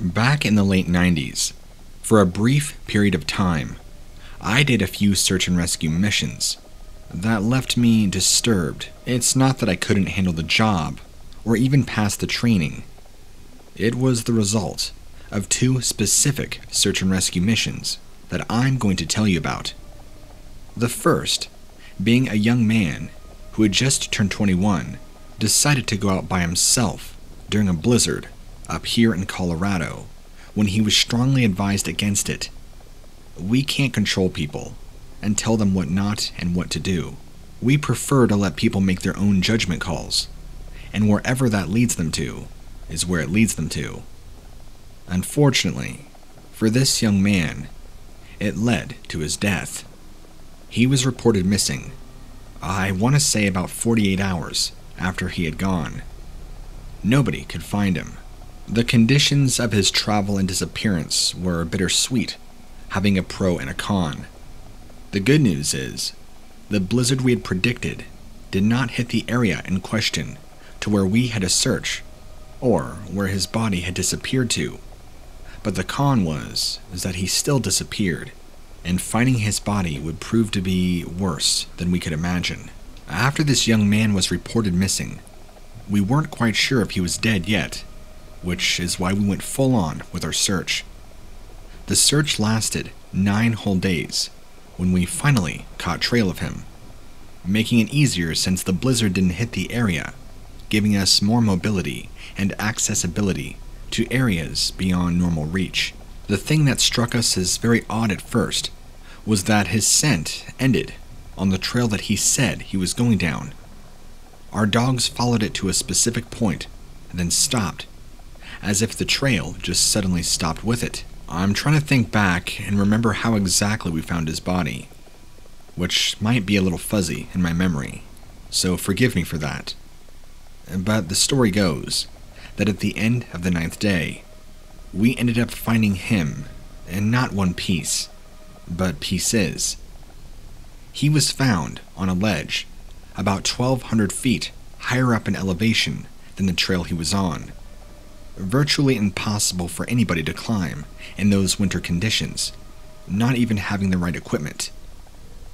Back in the late 90s, for a brief period of time, I did a few search and rescue missions that left me disturbed. It's not that I couldn't handle the job or even pass the training. It was the result of two specific search and rescue missions that I'm going to tell you about. The first being a young man who had just turned 21 decided to go out by himself during a blizzard up here in Colorado when he was strongly advised against it. We can't control people and tell them what not and what to do. We prefer to let people make their own judgment calls, and wherever that leads them to is where it leads them to. Unfortunately, for this young man, it led to his death. He was reported missing, I want to say about 48 hours after he had gone. Nobody could find him. The conditions of his travel and disappearance were bittersweet, having a pro and a con. The good news is, the blizzard we had predicted did not hit the area in question to where we had to search, or where his body had disappeared to. But the con was that he still disappeared, and finding his body would prove to be worse than we could imagine. After this young man was reported missing, we weren't quite sure if he was dead yet, which is why we went full on with our search. The search lasted 9 whole days when we finally caught trail of him, making it easier since the blizzard didn't hit the area, giving us more mobility and accessibility to areas beyond normal reach. The thing that struck us as very odd at first was that his scent ended on the trail that he said he was going down. Our dogs followed it to a specific point and then stopped, as if the trail just suddenly stopped with it. I'm trying to think back and remember how exactly we found his body, which might be a little fuzzy in my memory, so forgive me for that. But the story goes that at the end of the 9th day, we ended up finding him in not one piece, but pieces. He was found on a ledge about 1,200 feet higher up in elevation than the trail he was on. Virtually impossible for anybody to climb in those winter conditions, not even having the right equipment.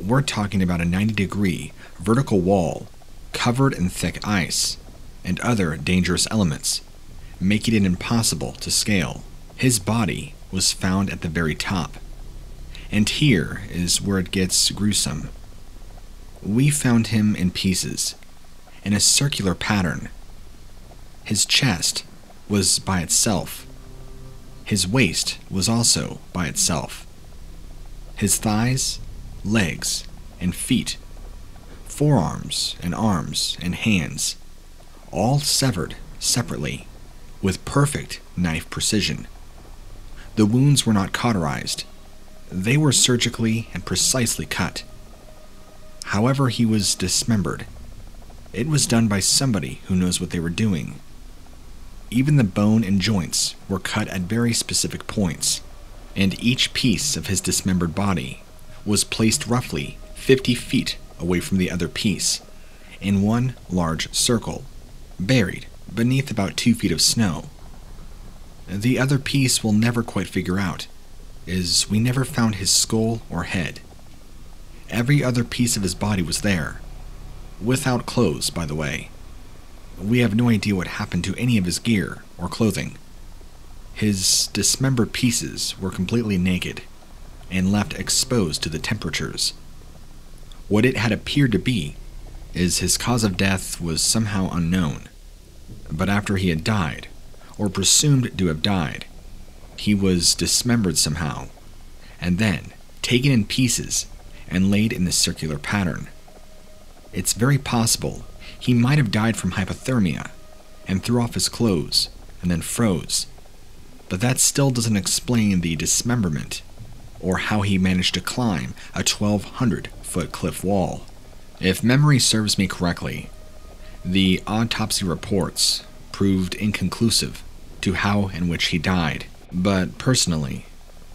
We're talking about a 90-degree vertical wall covered in thick ice and other dangerous elements, making it impossible to scale. His body was found at the very top, and here is where it gets gruesome. We found him in pieces, in a circular pattern. His chest was by itself. His waist was also by itself. His thighs, legs, and feet, forearms and arms and hands, all severed separately with perfect knife precision. The wounds were not cauterized. They were surgically and precisely cut. However, he was dismembered. It was done by somebody who knows what they were doing. Even the bone and joints were cut at very specific points, and each piece of his dismembered body was placed roughly 50 feet away from the other piece, in one large circle, buried beneath about 2 feet of snow. The other piece we'll never quite figure out is we never found his skull or head. Every other piece of his body was there, without clothes, by the way. We have no idea what happened to any of his gear or clothing. His dismembered pieces were completely naked and left exposed to the temperatures. What it had appeared to be is his cause of death was somehow unknown, but after he had died, or presumed to have died, he was dismembered somehow, and then taken in pieces and laid in this circular pattern. It's very possible he might have died from hypothermia and threw off his clothes and then froze, but that still doesn't explain the dismemberment or how he managed to climb a 1,200-foot cliff wall. If memory serves me correctly, the autopsy reports proved inconclusive to how and which he died, but personally,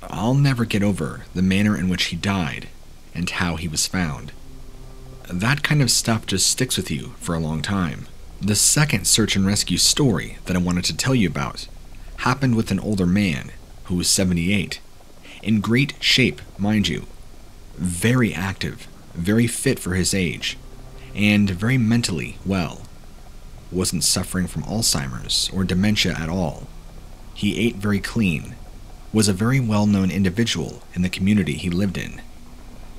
I'll never get over the manner in which he died and how he was found. That kind of stuff just sticks with you for a long time. The second search and rescue story that I wanted to tell you about happened with an older man who was 78, in great shape, mind you, very active, very fit for his age, and very mentally well. Wasn't suffering from Alzheimer's or dementia at all. He ate very clean, was a very well-known individual in the community he lived in.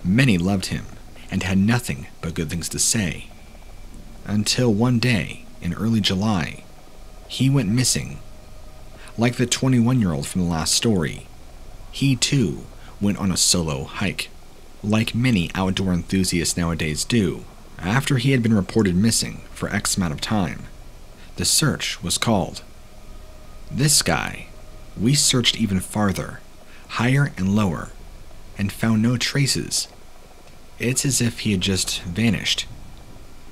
Many loved him and had nothing but good things to say. Until one day, in early July, he went missing. Like the 21-year-old from the last story, he too went on a solo hike, like many outdoor enthusiasts nowadays do. After he had been reported missing for X amount of time, the search was called. This guy, we searched even farther, higher and lower, and found no traces. It's as if he had just vanished.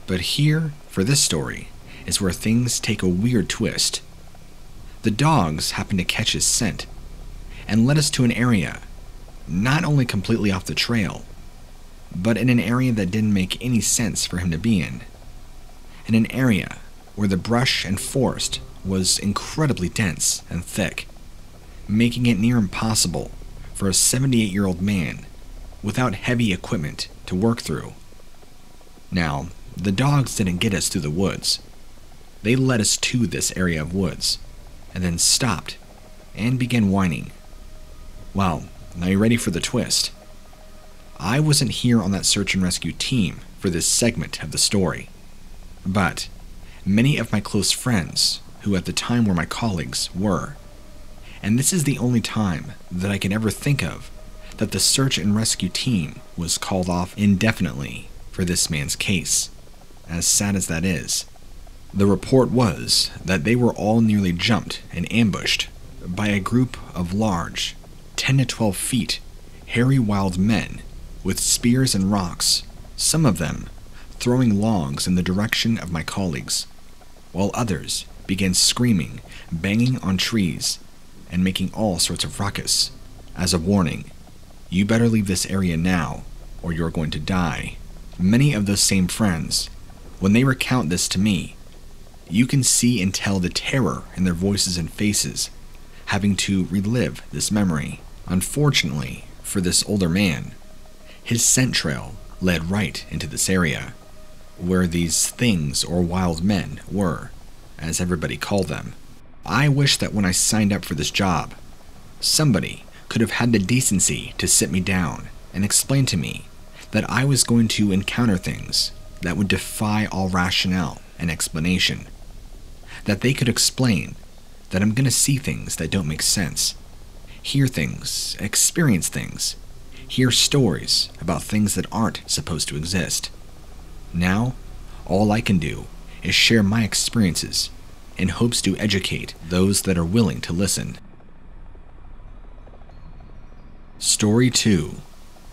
But here, for this story, is where things take a weird twist. The dogs happened to catch his scent, and led us to an area, not only completely off the trail, but in an area that didn't make any sense for him to be in an area where the brush and forest was incredibly dense and thick, making it near impossible for a 78-year-old man without heavy equipment to work through. Now, the dogs didn't get us through the woods. They led us to this area of woods, and then stopped and began whining. Well, now you're ready for the twist. I wasn't here on that search and rescue team for this segment of the story, but many of my close friends, who at the time were my colleagues, were. And this is the only time that I can ever think of that the search and rescue team was called off indefinitely for this man's case, as sad as that is. The report was that they were all nearly jumped and ambushed by a group of large, 10 to 12 feet, hairy wild men with spears and rocks, some of them throwing logs in the direction of my colleagues, while others began screaming, banging on trees, and making all sorts of ruckus, as a warning. You better leave this area now, or you're going to die. Many of those same friends, when they recount this to me, you can see and tell the terror in their voices and faces, having to relive this memory. Unfortunately, for this older man, his scent trail led right into this area, where these things or wild men were, as everybody called them. I wish that when I signed up for this job, somebody could have had the decency to sit me down and explain to me that I was going to encounter things that would defy all rationale and explanation. That they could explain that I'm going to see things that don't make sense, hear things, experience things, hear stories about things that aren't supposed to exist. Now, all I can do is share my experiences in hopes to educate those that are willing to listen. Story 2: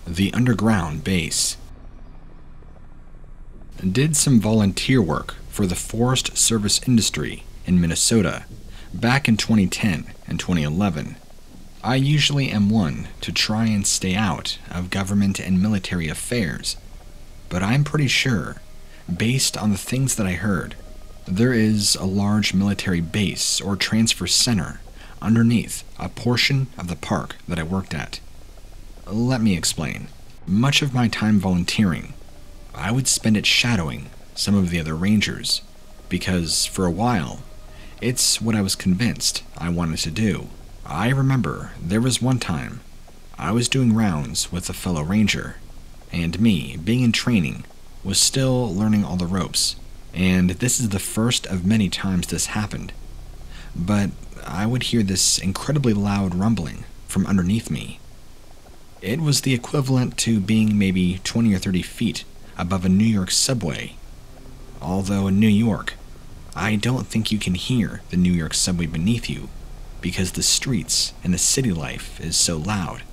The Underground Base. Did some volunteer work for the Forest Service industry in Minnesota back in 2010 and 2011. I usually am one to try and stay out of government and military affairs, but I'm pretty sure, based on the things that I heard, there is a large military base or transfer center underneath a portion of the park that I worked at. Let me explain. Much of my time volunteering, I would spend it shadowing some of the other rangers, because for a while, it's what I was convinced I wanted to do. I remember there was one time I was doing rounds with a fellow ranger, and me, being in training, was still learning all the ropes, and this is the first of many times this happened. But I would hear this incredibly loud rumbling from underneath me. It was the equivalent to being maybe 20 or 30 feet above a New York subway. Although in New York, I don't think you can hear the New York subway beneath you, because the streets and the city life is so loud.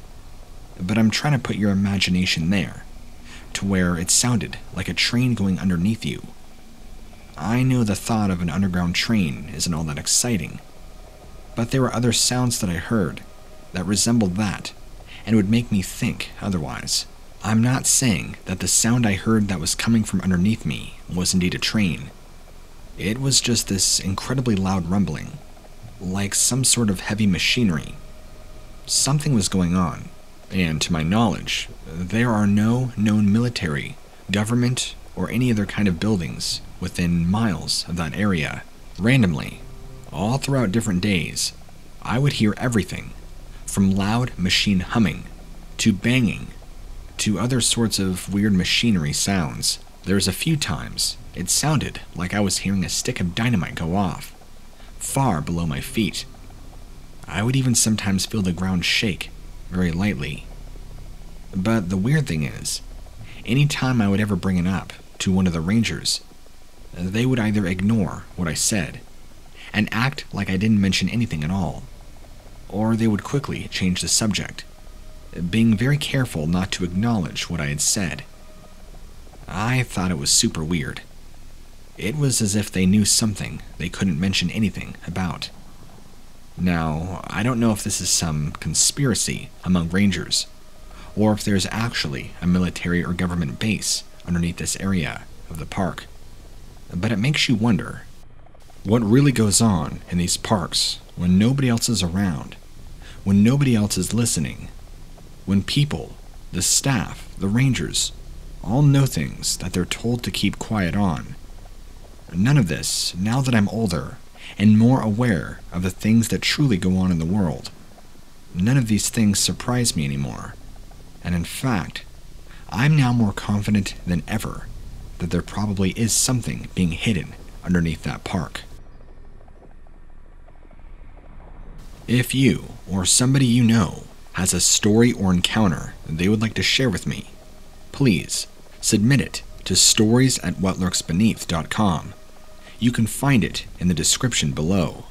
But I'm trying to put your imagination there, to where it sounded like a train going underneath you. I know the thought of an underground train isn't all that exciting, but there were other sounds that I heard that resembled that, and would make me think otherwise. I'm not saying that the sound I heard that was coming from underneath me was indeed a train. It was just this incredibly loud rumbling. like some sort of heavy machinery. Something was going on, and to my knowledge, there are no known military, government, or any other kind of buildings within miles of that area. Randomly, all throughout different days, I would hear everything from loud machine humming to banging to other sorts of weird machinery sounds. There's a few times it sounded like I was hearing a stick of dynamite go off, far below my feet. I would even sometimes feel the ground shake very lightly. But the weird thing is, any time I would ever bring it up to one of the rangers, they would either ignore what I said and act like I didn't mention anything at all, or they would quickly change the subject, being very careful not to acknowledge what I had said. I thought it was super weird. It was as if they knew something they couldn't mention anything about. Now, I don't know if this is some conspiracy among rangers, or if there's actually a military or government base underneath this area of the park, but it makes you wonder what really goes on in these parks when nobody else is around, when nobody else is listening, when people, the staff, the rangers, all know things that they're told to keep quiet on. None of this, now that I'm older and more aware of the things that truly go on in the world, none of these things surprise me anymore. And in fact, I'm now more confident than ever that there probably is something being hidden underneath that park. If you, or somebody you know, has a story or encounter they would like to share with me, please submit it to stories@whatlurksbeneath.com. You can find it in the description below.